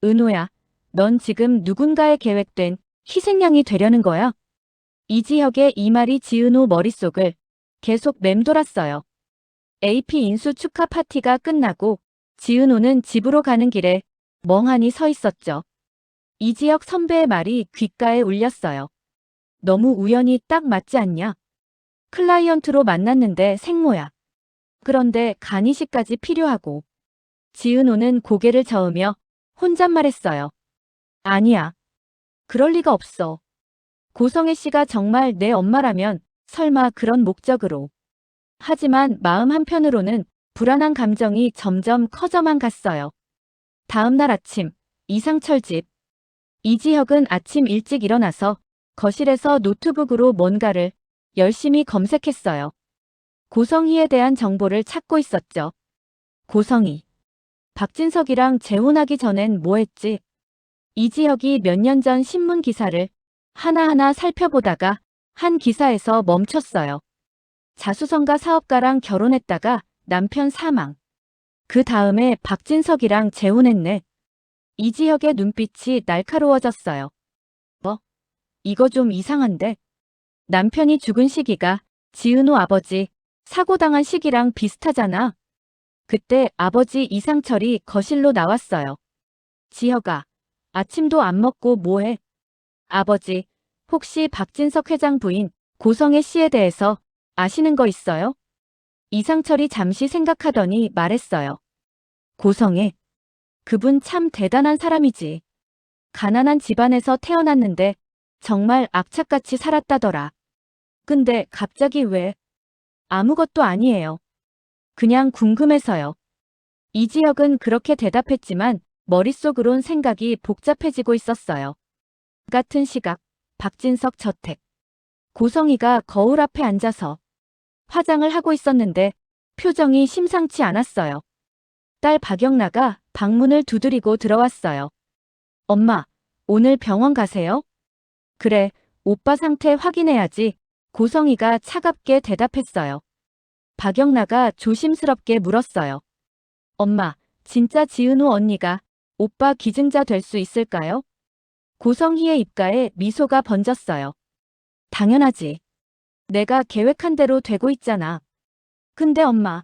은호야, 넌 지금 누군가의 계획된 희생양이 되려는 거야? 이지혁의 이 말이 지은호 머릿속을 계속 맴돌았어요. AP 인수 축하 파티가 끝나고 지은호는 집으로 가는 길에 멍하니 서 있었죠. 이지혁 선배의 말이 귓가에 울렸어요. 너무 우연히 딱 맞지 않냐? 클라이언트로 만났는데 생모야. 그런데 간이식까지 필요하고. 지은호는 고개를 저으며 혼잣말했어요. 아니야. 그럴 리가 없어. 고성애 씨가 정말 내 엄마라면 설마 그런 목적으로. 하지만 마음 한편으로는 불안한 감정이 점점 커져만 갔어요. 다음 날 아침, 이상철 집. 이지혁은 아침 일찍 일어나서 거실에서 노트북으로 뭔가를 열심히 검색했어요. 고성희에 대한 정보를 찾고 있었죠. 고성희. 박진석이랑 재혼하기 전엔 뭐 했지? 이지혁이 몇 년 전 신문 기사를 하나하나 살펴보다가 한 기사에서 멈췄어요. 자수성가 사업가랑 결혼했다가 남편 사망. 그 다음에 박진석이랑 재혼했네. 이지혁의 눈빛이 날카로워졌어요. 뭐? 이거 좀 이상한데? 남편이 죽은 시기가 지은호 아버지 사고당한 시기랑 비슷하잖아. 그때 아버지 이상철이 거실로 나왔어요. 지혁아, 아침도 안 먹고 뭐해? 아버지, 혹시 박진석 회장 부인 고성애 씨에 대해서 아시는 거 있어요? 이상철이 잠시 생각하더니 말했어요. 고성애. 그분 참 대단한 사람이지. 가난한 집안에서 태어났는데 정말 악착같이 살았다더라. 근데 갑자기 왜? 아무것도 아니에요. 그냥 궁금해서요. 이지혁은 그렇게 대답했지만 머릿속으론 생각이 복잡해지고 있었어요. 같은 시각, 박진석 저택. 고성희가 거울 앞에 앉아서 화장을 하고 있었는데 표정이 심상치 않았어요. 딸 박영나가 방문을 두드리고 들어왔어요. 엄마, 오늘 병원 가세요? 그래, 오빠 상태 확인해야지. 고성희가 차갑게 대답했어요. 박영나가 조심스럽게 물었어요. 엄마, 진짜 지은호 언니가 오빠 기증자 될 수 있을까요? 고성희의 입가에 미소가 번졌어요. 당연하지. 내가 계획한 대로 되고 있잖아. 근데 엄마,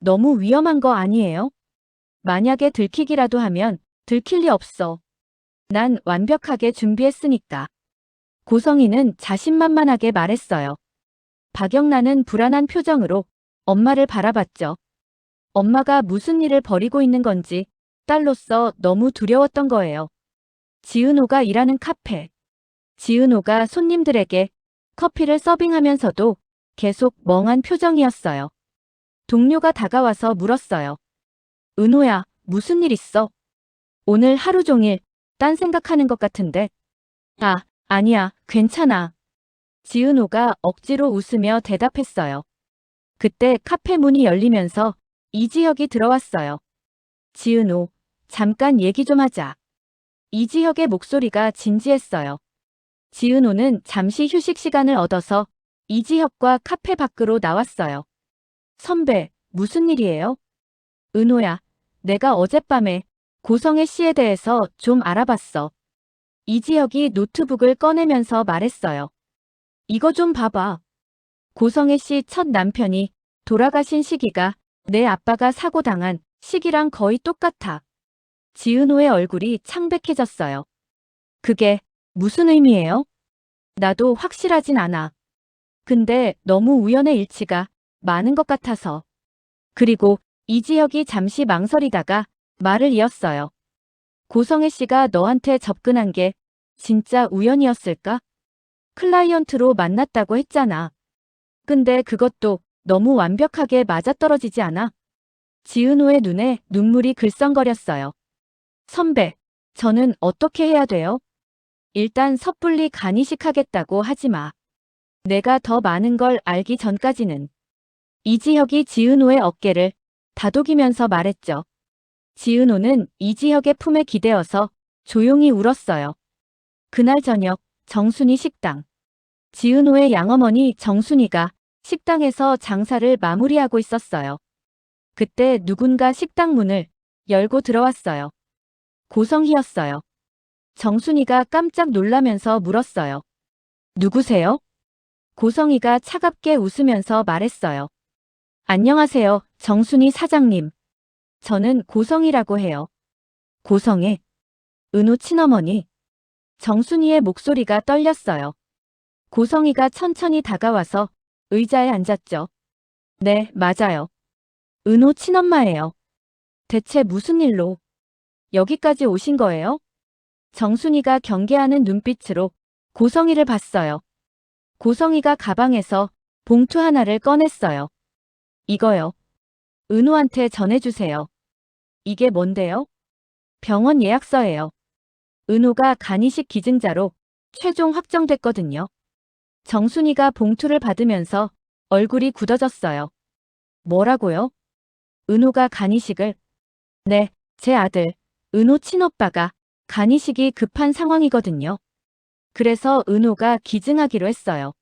너무 위험한 거 아니에요? 만약에 들키기라도 하면 들킬 리 없어. 난 완벽하게 준비했으니까. 고성희는 자신만만하게 말했어요. 박영란은 불안한 표정으로 엄마를 바라봤죠. 엄마가 무슨 일을 벌이고 있는 건지 딸로서 너무 두려웠던 거예요. 지은호가 일하는 카페. 지은호가 손님들에게 커피를 서빙하면서도 계속 멍한 표정이었어요. 동료가 다가와서 물었어요. 은호야, 무슨 일 있어? 오늘 하루 종일 딴 생각하는 것 같은데. 아, 아니야, 괜찮아. 지은호가 억지로 웃으며 대답했어요. 그때 카페 문이 열리면서 이지혁이 들어왔어요. 지은호, 잠깐 얘기 좀 하자. 이지혁의 목소리가 진지했어요. 지은호는 잠시 휴식 시간을 얻어서 이지혁과 카페 밖으로 나왔어요. 선배, 무슨 일이에요? 은호야, 내가 어젯밤에 고성애 씨에 대해서 좀 알아봤어. 이지혁이 노트북을 꺼내면서 말했어요. 이거 좀 봐봐. 고성애 씨 첫 남편이 돌아가신 시기가 내 아빠가 사고당한 시기랑 거의 똑같아. 지은호의 얼굴이 창백해졌어요. 그게 무슨 의미예요? 나도 확실하진 않아. 근데 너무 우연의 일치가 많은 것 같아서. 그리고 이지혁이 잠시 망설이다가 말을 이었어요. 고성애 씨가 너한테 접근한 게 진짜 우연이었을까? 클라이언트로 만났다고 했잖아. 근데 그것도 너무 완벽하게 맞아떨어지지 않아? 지은호의 눈에 눈물이 글썽거렸어요. 선배, 저는 어떻게 해야 돼요? 일단 섣불리 간이식하겠다고 하지 마. 내가 더 많은 걸 알기 전까지는. 이지혁이 지은호의 어깨를 다독이면서 말했죠. 지은호는 이지혁의 품에 기대어서 조용히 울었어요. 그날 저녁 정순이 식당. 지은호의 양어머니 정순이가 식당에서 장사를 마무리하고 있었어요. 그때 누군가 식당 문을 열고 들어왔어요. 고성희였어요. 정순이가 깜짝 놀라면서 물었어요. 누구세요? 고성희가 차갑게 웃으면서 말했어요. 안녕하세요, 정순이 사장님. 저는 고성희라고 해요. 고성애? 은호 친어머니. 정순이의 목소리가 떨렸어요. 고성희가 천천히 다가와서 의자에 앉았죠. 네, 맞아요. 은호 친엄마예요. 대체 무슨 일로 여기까지 오신 거예요? 정순이가 경계하는 눈빛으로 고성희를 봤어요. 고성희가 가방에서 봉투 하나를 꺼냈어요. 이거요. 은호한테 전해주세요. 이게 뭔데요? 병원 예약서예요. 은호가 간이식 기증자로 최종 확정됐거든요. 정순이가 봉투를 받으면서 얼굴이 굳어졌어요. 뭐라고요? 은호가 간이식을? 네, 제 아들, 은호 친오빠가 간이식이 급한 상황이거든요. 그래서 은호가 기증하기로 했어요.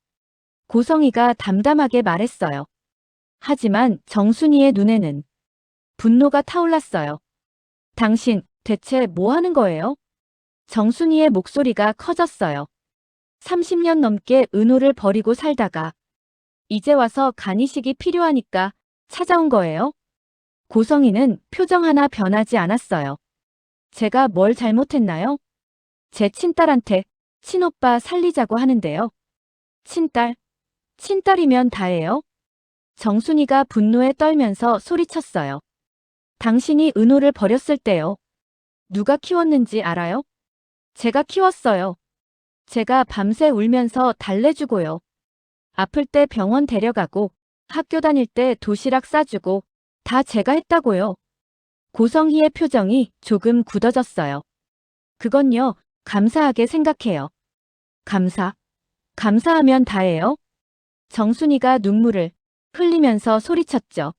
고성희가 담담하게 말했어요. 하지만 정순이의 눈에는 분노가 타올랐어요. 당신 대체 뭐 하는 거예요? 정순이의 목소리가 커졌어요. 30년 넘게 은호를 버리고 살다가 이제 와서 간이식이 필요하니까 찾아온 거예요? 고성희는 표정 하나 변하지 않았어요. 제가 뭘 잘못했나요? 제 친딸한테 친오빠 살리자고 하는데요. 친딸? 친딸이면 다예요? 정순이가 분노에 떨면서 소리쳤어요. 당신이 은호를 버렸을 때요. 누가 키웠는지 알아요? 제가 키웠어요. 제가 밤새 울면서 달래주고요. 아플 때 병원 데려가고 학교 다닐 때 도시락 싸주고 다 제가 했다고요. 고성희의 표정이 조금 굳어졌어요. 그건요, 감사하게 생각해요. 감사하면 다예요? 정순이가 눈물을 흘리면서 소리쳤죠.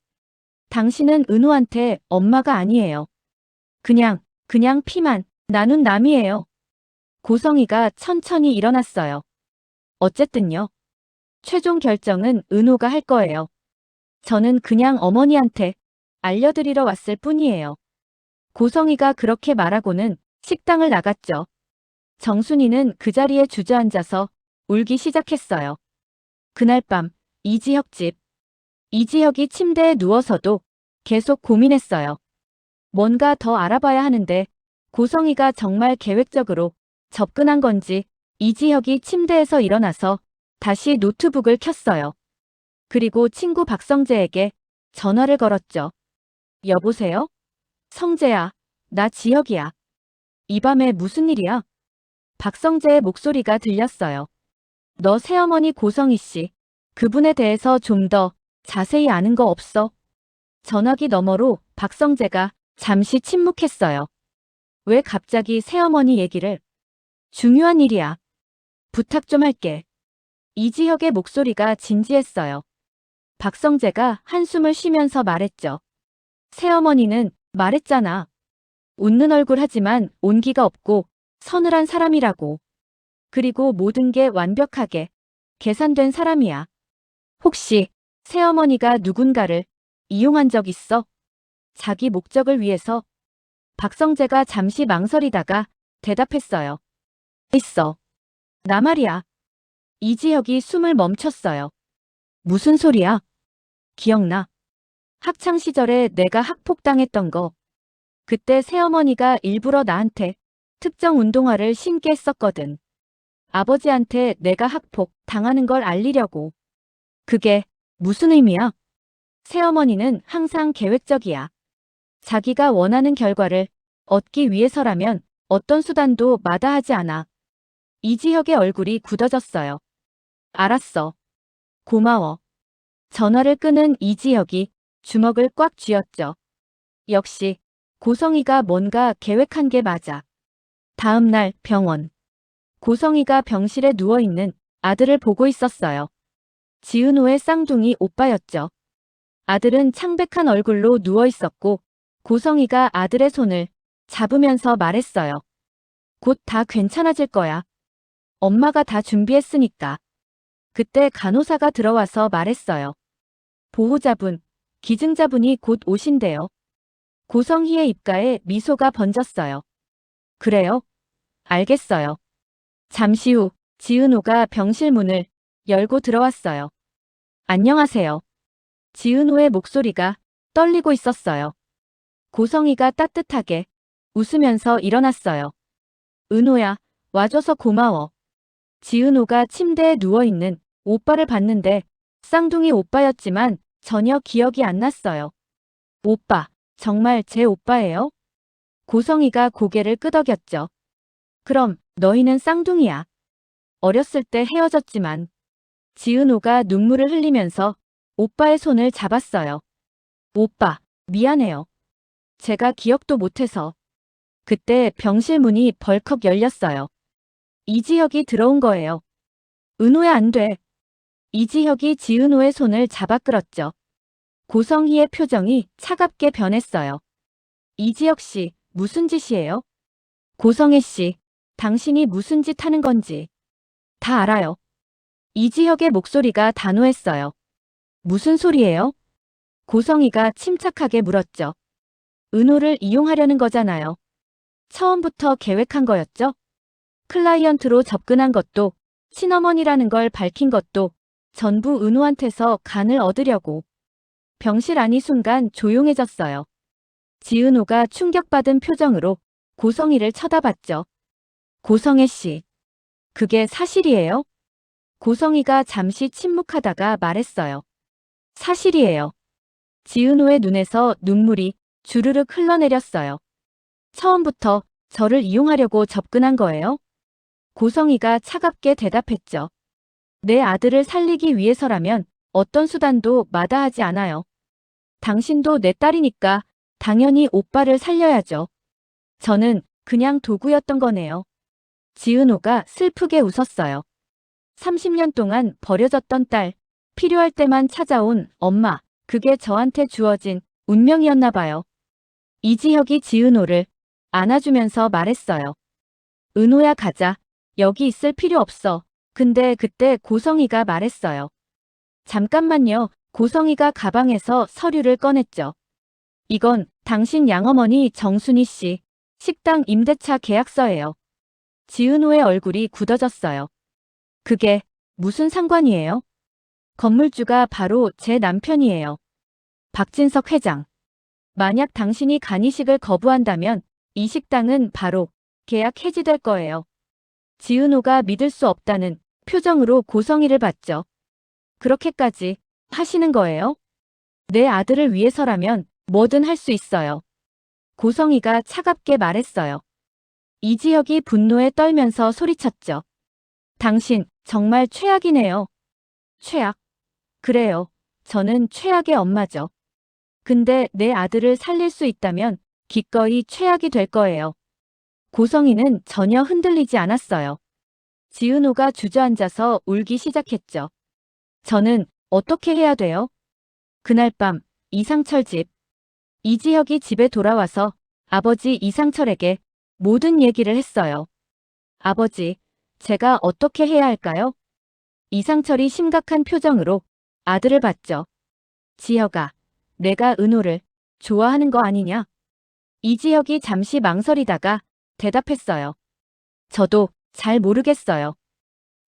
당신은 은호한테 엄마가 아니에요. 그냥 피만 나눈 남이에요. 고성희가 천천히 일어났어요. 어쨌든요. 최종 결정은 은호가 할 거예요. 저는 그냥 어머니한테 알려드리러 왔을 뿐이에요. 고성희가 그렇게 말하고는 식당을 나갔죠. 정순이는 그 자리에 주저앉아서 울기 시작했어요. 그날 밤 이지혁 집. 이지혁이 침대에 누워서도 계속 고민했어요. 뭔가 더 알아봐야 하는데 고성희가 정말 계획적으로 접근한 건지 이지혁이 침대에서 일어나서 다시 노트북을 켰어요. 그리고 친구 박성재에게 전화를 걸었죠. 여보세요? 성재야, 나 지혁이야. 이 밤에 무슨 일이야? 박성재의 목소리가 들렸어요. 너 새어머니 고성희 씨, 그분에 대해서 좀 더 자세히 아는 거 없어? 전화기 너머로 박성재가 잠시 침묵했어요. 왜 갑자기 새어머니 얘기를? 중요한 일이야. 부탁 좀 할게. 이지혁의 목소리가 진지했어요. 박성재가 한숨을 쉬면서 말했죠. 새어머니는 말했잖아. 웃는 얼굴 하지만 온기가 없고 서늘한 사람이라고. 그리고 모든 게 완벽하게 계산된 사람이야. 혹시 새어머니가 누군가를 이용한 적 있어? 자기 목적을 위해서? 박성재가 잠시 망설이다가 대답했어요. 있어. 나 말이야. 이지혁이 숨을 멈췄어요. 무슨 소리야? 기억나. 학창 시절에 내가 학폭당했던 거. 그때 새어머니가 일부러 나한테 특정 운동화를 신게 했었거든. 아버지한테 내가 학폭 당하는 걸 알리려고. 그게 무슨 의미야? 새어머니는 항상 계획적이야. 자기가 원하는 결과를 얻기 위해서라면 어떤 수단도 마다하지 않아. 이지혁의 얼굴이 굳어졌어요. 알았어. 고마워. 전화를 끄는 이지혁이 주먹을 꽉 쥐었죠. 역시 고성희가 뭔가 계획한 게 맞아. 다음 날 병원. 고성희가 병실에 누워있는 아들을 보고 있었어요. 지은호의 쌍둥이 오빠였죠. 아들은 창백한 얼굴로 누워있었고 고성희가 아들의 손을 잡으면서 말했어요. 곧 다 괜찮아질 거야. 엄마가 다 준비했으니까. 그때 간호사가 들어와서 말했어요. 보호자분, 기증자분이 곧 오신대요. 고성희의 입가에 미소가 번졌어요. 그래요? 알겠어요. 잠시 후 지은호가 병실 문을 열고 들어왔어요. 안녕하세요. 지은호의 목소리가 떨리고 있었어요. 고성이가 따뜻하게 웃으면서 일어났어요. 은호야, 와줘서 고마워. 지은호가 침대에 누워있는 오빠를 봤는데 쌍둥이 오빠였지만 전혀 기억이 안 났어요. 오빠, 정말 제 오빠예요? 고성이가 고개를 끄덕였죠. 그럼 너희는 쌍둥이야. 어렸을 때 헤어졌지만 지은호가 눈물을 흘리면서 오빠의 손을 잡았어요. 오빠, 미안해요. 제가 기억도 못해서. 그때 병실 문이 벌컥 열렸어요. 이지혁이 들어온 거예요. 은호야 안 돼. 이지혁이 지은호의 손을 잡아 끌었죠. 고성희의 표정이 차갑게 변했어요. 이지혁 씨, 무슨 짓이에요? 고성혜 씨, 당신이 무슨 짓 하는 건지 다 알아요. 이지혁의 목소리가 단호했어요. 무슨 소리예요? 고성희가 침착하게 물었죠. 은호를 이용하려는 거잖아요. 처음부터 계획한 거였죠? 클라이언트로 접근한 것도, 친어머니라는 걸 밝힌 것도 전부 은호한테서 간을 얻으려고. 병실 안이 순간 조용해졌어요. 지은호가 충격받은 표정으로 고성희를 쳐다봤죠. 고성혜 씨, 그게 사실이에요? 고성희가 잠시 침묵하다가 말했어요. 사실이에요. 지은호의 눈에서 눈물이 주르륵 흘러내렸어요. 처음부터 저를 이용하려고 접근한 거예요? 고성희가 차갑게 대답했죠. 내 아들을 살리기 위해서라면 어떤 수단도 마다하지 않아요. 당신도 내 딸이니까 당연히 오빠를 살려야죠. 저는 그냥 도구였던 거네요. 지은호가 슬프게 웃었어요. 30년 동안 버려졌던 딸, 필요할 때만 찾아온 엄마, 그게 저한테 주어진 운명이었나 봐요. 이지혁이 지은호를 안아주면서 말했어요. 은호야 가자. 여기 있을 필요 없어. 근데 그때 고성희가 말했어요. 잠깐만요. 고성희가 가방에서 서류를 꺼냈죠. 이건 당신 양어머니 정순희 씨 식당 임대차 계약서예요. 지은호의 얼굴이 굳어졌어요. 그게 무슨 상관이에요? 건물주가 바로 제 남편이에요. 박진석 회장. 만약 당신이 간이식을 거부한다면 이 식당은 바로 계약 해지될 거예요. 지은호가 믿을 수 없다는 표정으로 고성희를 봤죠. 그렇게까지 하시는 거예요? 내 아들을 위해서라면 뭐든 할 수 있어요. 고성희가 차갑게 말했어요. 이지혁이 분노에 떨면서 소리쳤죠. 당신 정말 최악이네요. 최악? 그래요. 저는 최악의 엄마죠. 근데 내 아들을 살릴 수 있다면 기꺼이 최악이 될 거예요. 고성희는 전혀 흔들리지 않았어요. 지은호가 주저앉아서 울기 시작했죠. 저는 어떻게 해야 돼요? 그날 밤 이상철 집. 이지혁이 집에 돌아와서 아버지 이상철에게 모든 얘기를 했어요. 아버지, 제가 어떻게 해야 할까요? 이상철이 심각한 표정으로 아들을 봤죠. 지혁아, 내가 은호를 좋아하는 거 아니냐? 이지혁이 잠시 망설이다가 대답했어요. 저도 잘 모르겠어요.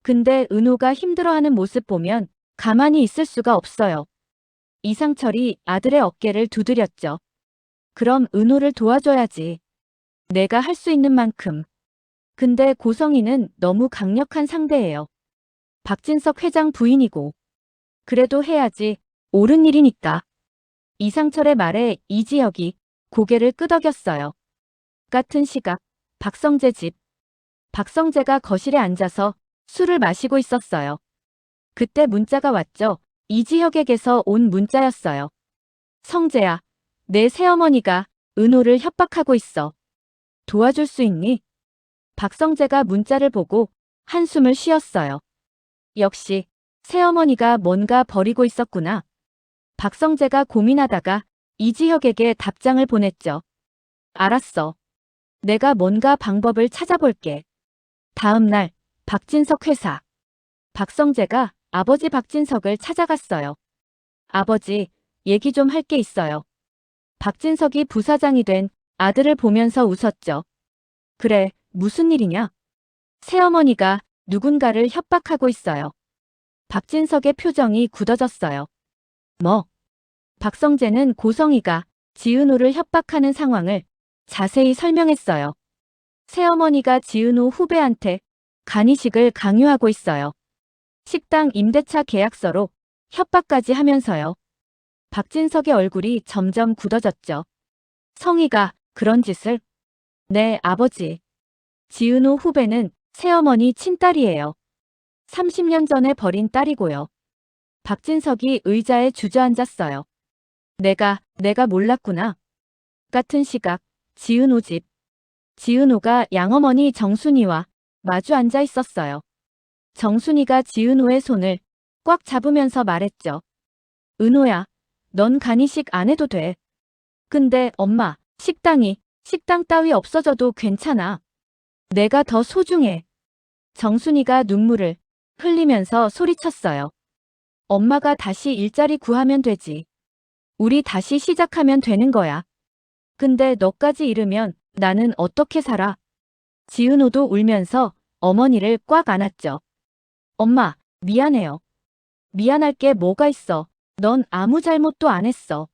근데 은호가 힘들어하는 모습 보면 가만히 있을 수가 없어요. 이상철이 아들의 어깨를 두드렸죠. 그럼 은호를 도와줘야지. 내가 할 수 있는 만큼. 근데 고성희는 너무 강력한 상대예요. 박진석 회장 부인이고. 그래도 해야지. 옳은 일이니까. 이상철의 말에 이지혁이 고개를 끄덕였어요. 같은 시각, 박성재 집. 박성재가 거실에 앉아서 술을 마시고 있었어요. 그때 문자가 왔죠. 이지혁에게서 온 문자였어요. 성재야, 내 새어머니가 은호를 협박하고 있어. 도와줄 수 있니? 박성재가 문자를 보고 한숨을 쉬었어요. 역시 새어머니가 뭔가 버리고 있었구나. 박성재가 고민하다가 이지혁에게 답장을 보냈죠. 알았어. 내가 뭔가 방법을 찾아볼게. 다음 날 박진석 회사. 박성재가 아버지 박진석을 찾아갔어요. 아버지, 얘기 좀 할 게 있어요. 박진석이 부사장이 된 아들을 보면서 웃었죠. 그래, 무슨 일이냐? 새어머니가 누군가를 협박하고 있어요. 박진석의 표정이 굳어졌어요. 뭐? 박성재는 고성희가 지은호를 협박하는 상황을 자세히 설명했어요. 새어머니가 지은호 후배한테 간이식을 강요하고 있어요. 식당 임대차 계약서로 협박까지 하면서요. 박진석의 얼굴이 점점 굳어졌죠. 성희가 그런 짓을? 네, 아버지. 지은호 후배는 새어머니 친딸이에요. 30년 전에 버린 딸이고요. 박진석이 의자에 주저앉았어요. 내가 몰랐구나. 같은 시각, 지은호 집. 지은호가 양어머니 정순이와 마주 앉아 있었어요. 정순이가 지은호의 손을 꽉 잡으면서 말했죠. 은호야, 넌 간이식 안 해도 돼. 근데 엄마, 식당 따위 없어져도 괜찮아. 내가 더 소중해. 정순이가 눈물을 흘리면서 소리쳤어요. 엄마가 다시 일자리 구하면 되지. 우리 다시 시작하면 되는 거야. 근데 너까지 잃으면 나는 어떻게 살아? 지은호도 울면서 어머니를 꽉 안았죠. 엄마, 미안해요. 미안할 게 뭐가 있어. 넌 아무 잘못도 안 했어.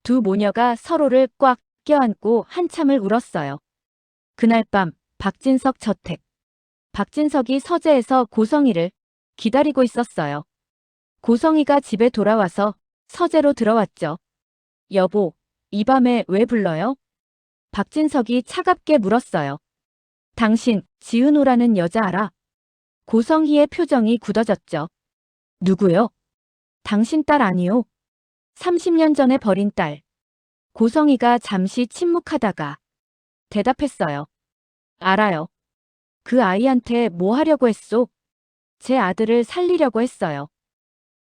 두 모녀가 서로를 꽉 껴안고 한참을 울었어요. 그날 밤 박진석 저택. 박진석이 서재에서 고성희를 기다리고 있었어요. 고성희가 집에 돌아와서 서재로 들어왔죠. 여보, 이 밤에 왜 불러요? 박진석이 차갑게 물었어요. 당신 지은호라는 여자 알아? 고성희의 표정이 굳어졌죠. 누구요? 당신 딸 아니요. 30년 전에 버린 딸. 고성희가 잠시 침묵하다가 대답했어요. 알아요. 그 아이한테 뭐 하려고 했소? 제 아들을 살리려고 했어요.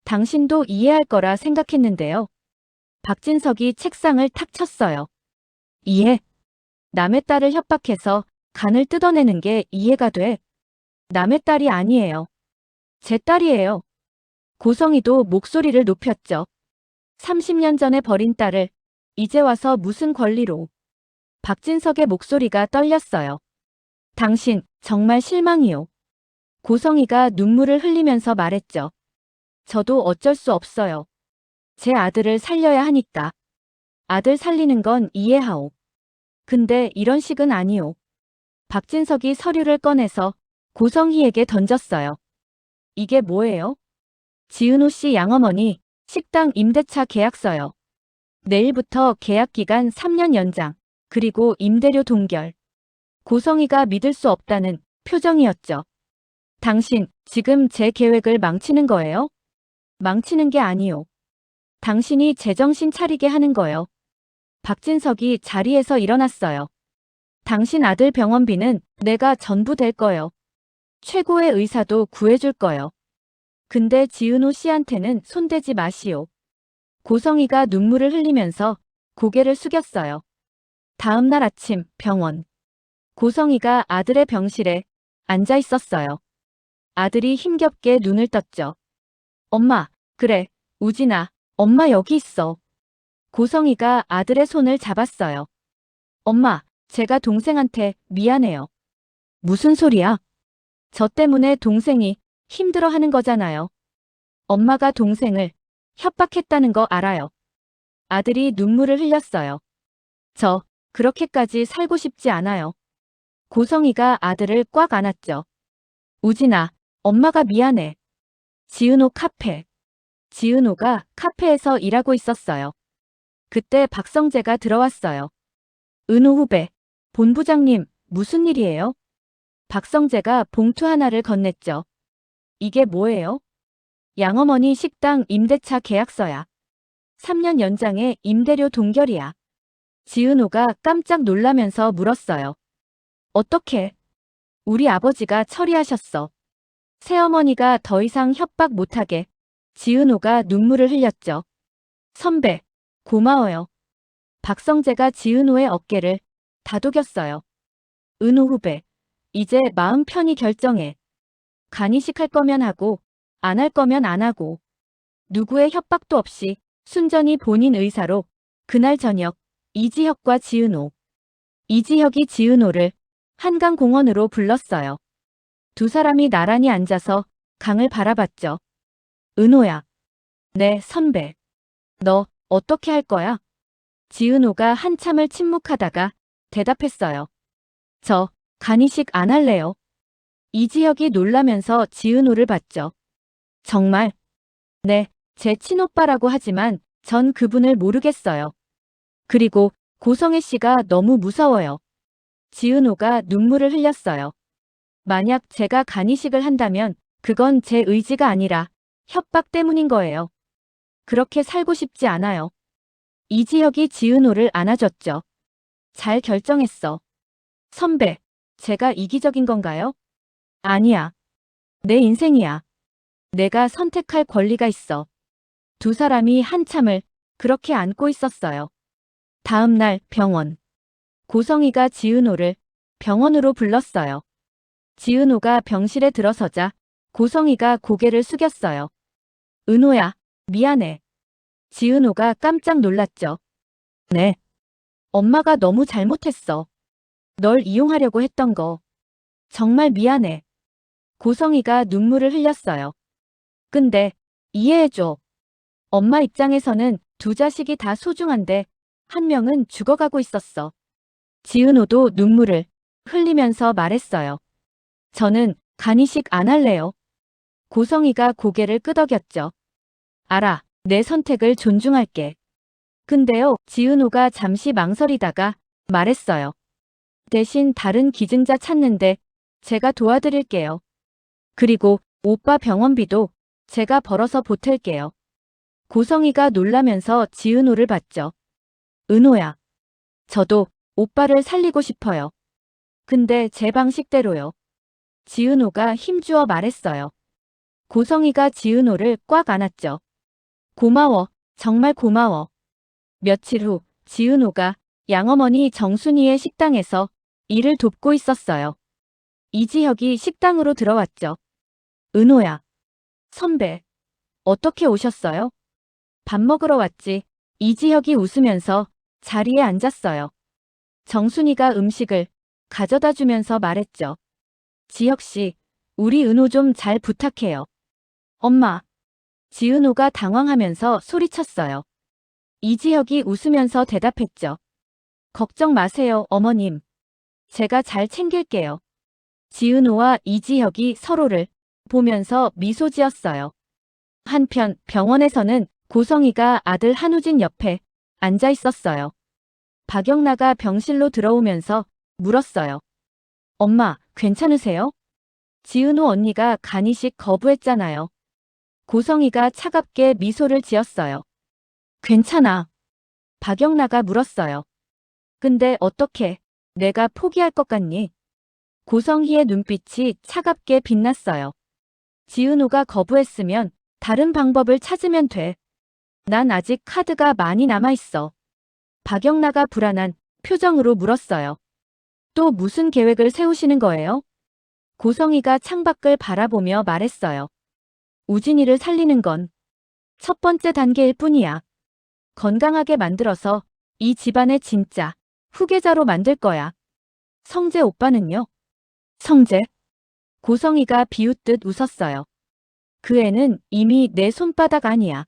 당신도 이해할 거라 생각했는데요. 박진석이 책상을 탁 쳤어요. 이해? 남의 딸을 협박해서 간을 뜯어내는 게 이해가 돼. 남의 딸이 아니에요. 제 딸이에요. 고성희도 목소리를 높였죠. 30년 전에 버린 딸을 이제 와서 무슨 권리로. 박진석의 목소리가 떨렸어요. 당신 정말 실망이요. 고성희가 눈물을 흘리면서 말했죠. 저도 어쩔 수 없어요. 제 아들을 살려야 하니까. 아들 살리는 건 이해하오. 근데 이런 식은 아니오. 박진석이 서류를 꺼내서 고성희에게 던졌어요. 이게 뭐예요? 지은호 씨 양어머니 식당 임대차 계약서요. 내일부터 계약기간 3년 연장, 그리고 임대료 동결. 고성희가 믿을 수 없다는 표정이었죠. 당신 지금 제 계획을 망치는 거예요? 망치는 게 아니오. 당신이 제정신 차리게 하는 거요. 박진석이 자리에서 일어났어요. 당신 아들 병원비는 내가 전부 댈 거요. 최고의 의사도 구해줄 거요. 근데 지은호 씨한테는 손대지 마시오. 고성희가 눈물을 흘리면서 고개를 숙였어요. 다음 날 아침 병원. 고성희가 아들의 병실에 앉아 있었어요. 아들이 힘겹게 눈을 떴죠. 엄마, 그래, 우진아, 엄마 여기 있어. 고성희가 아들의 손을 잡았어요. 엄마, 제가 동생한테 미안해요. 무슨 소리야? 저 때문에 동생이 힘들어하는 거잖아요. 엄마가 동생을 협박했다는 거 알아요. 아들이 눈물을 흘렸어요. 저 그렇게까지 살고 싶지 않아요. 고성희가 아들을 꽉 안았죠. 우진아, 엄마가 미안해. 지은호 카페. 지은호가 카페에서 일하고 있었어요. 그때 박성재가 들어왔어요. 은호 후배, 본부장님, 무슨 일이에요? 박성재가 봉투 하나를 건넸죠. 이게 뭐예요? 양어머니 식당 임대차 계약서야. 3년 연장에 임대료 동결이야. 지은호가 깜짝 놀라면서 물었어요. 어떻게? 우리 아버지가 처리하셨어. 새어머니가 더 이상 협박 못하게. 지은호가 눈물을 흘렸죠. 선배, 고마워요. 박성재가 지은호의 어깨를 다독였어요. 은호 후배, 이제 마음 편히 결정해. 간이식 할 거면 하고, 안 할 거면 안 하고. 누구의 협박도 없이 순전히 본인 의사로 그날 저녁 이지혁과 지은호. 이지혁이 지은호를 한강공원으로 불렀어요. 두 사람이 나란히 앉아서 강을 바라봤죠. 은호야. 네, 선배. 너 어떻게 할 거야? 지은호가 한참을 침묵하다가 대답했어요. 저 간이식 안 할래요. 이지혁이 놀라면서 지은호를 봤죠. 정말? 네, 제 친오빠라고 하지만 전 그분을 모르겠어요. 그리고 고성애 씨가 너무 무서워요. 지은호가 눈물을 흘렸어요. 만약 제가 간이식을 한다면 그건 제 의지가 아니라 협박 때문인 거예요. 그렇게 살고 싶지 않아요. 이지혁이 지은호를 안아줬죠. 잘 결정했어. 선배, 제가 이기적인 건가요? 아니야. 내 인생이야. 내가 선택할 권리가 있어. 두 사람이 한참을 그렇게 안고 있었어요. 다음 날 병원. 고성이가 지은호를 병원으로 불렀어요. 지은호가 병실에 들어서자 고성이가 고개를 숙였어요. 은호야, 미안해. 지은호가 깜짝 놀랐죠. 네. 엄마가 너무 잘못했어. 널 이용하려고 했던 거. 정말 미안해. 고성이가 눈물을 흘렸어요. 근데 이해해줘. 엄마 입장에서는 두 자식이 다 소중한데 한 명은 죽어가고 있었어. 지은호도 눈물을 흘리면서 말했어요. 저는 간이식 안 할래요. 고성이가 고개를 끄덕였죠. 알아, 내 선택을 존중할게. 근데요, 지은호가 잠시 망설이다가 말했어요. 대신 다른 기증자 찾는데 제가 도와드릴게요. 그리고 오빠 병원비도 제가 벌어서 보탤게요. 고성이가 놀라면서 지은호를 봤죠. 은호야. 저도 오빠를 살리고 싶어요. 근데 제 방식대로요. 지은호가 힘주어 말했어요. 고성이가 지은호를 꽉 안았죠. 고마워. 정말 고마워. 며칠 후 지은호가 양어머니 정순이의 식당에서 일을 돕고 있었어요. 이지혁이 식당으로 들어왔죠. 은호야. 선배. 어떻게 오셨어요? 밥 먹으러 왔지. 이지혁이 웃으면서 자리에 앉았어요. 정순이가 음식을 가져다 주면서 말했죠. 지혁 씨, 우리 은호 좀 잘 부탁해요. 엄마. 지은호가 당황하면서 소리쳤어요. 이지혁이 웃으면서 대답했죠. 걱정 마세요, 어머님. 제가 잘 챙길게요. 지은호와 이지혁이 서로를 보면서 미소 지었어요. 한편 병원에서는 고성이가 아들 한우진 옆에 앉아 있었어요. 박영나가 병실로 들어오면서 물었어요. 엄마, 괜찮으세요? 지은호 언니가 간이식 거부했잖아요. 고성이가 차갑게 미소를 지었어요. 괜찮아. 박영나가 물었어요. 근데 어떻게 내가 포기할 것 같니? 고성희의 눈빛이 차갑게 빛났어요. 지은호가 거부했으면 다른 방법을 찾으면 돼. 난 아직 카드가 많이 남아있어. 박영나가 불안한 표정으로 물었어요. 또 무슨 계획을 세우시는 거예요? 고성희가 창밖을 바라보며 말했어요. 우진이를 살리는 건 첫 번째 단계일 뿐이야. 건강하게 만들어서 이 집안의 진짜 후계자로 만들 거야. 성재 오빠는요? 성재? 고성희가 비웃듯 웃었어요. 그 애는 이미 내 손바닥 아니야.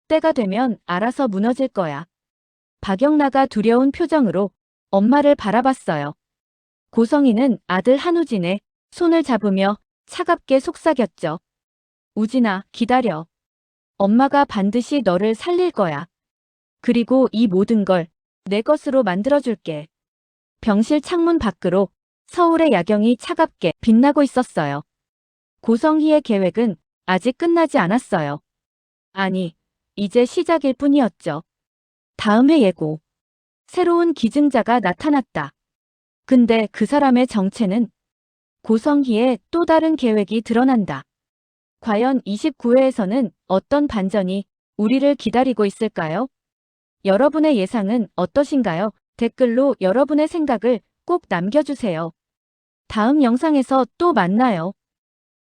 때가 되면 알아서 무너질 거야. 박영나가 두려운 표정으로 엄마를 바라봤어요. 고성희는 아들 한우진의 손을 잡으며 차갑게 속삭였죠. 우진아, 기다려. 엄마가 반드시 너를 살릴 거야. 그리고 이 모든 걸 내 것으로 만들어줄게. 병실 창문 밖으로 서울의 야경이 차갑게 빛나고 있었어요. 고성희의 계획은 아직 끝나지 않았어요. 아니, 이제 시작일 뿐이었죠. 다음 해 예고. 새로운 기증자가 나타났다. 근데 그 사람의 정체는 고성희의 또 다른 계획이 드러난다. 과연 29회에서는 어떤 반전이 우리를 기다리고 있을까요? 여러분의 예상은 어떠신가요? 댓글로 여러분의 생각을 꼭 남겨주세요. 다음 영상에서 또 만나요.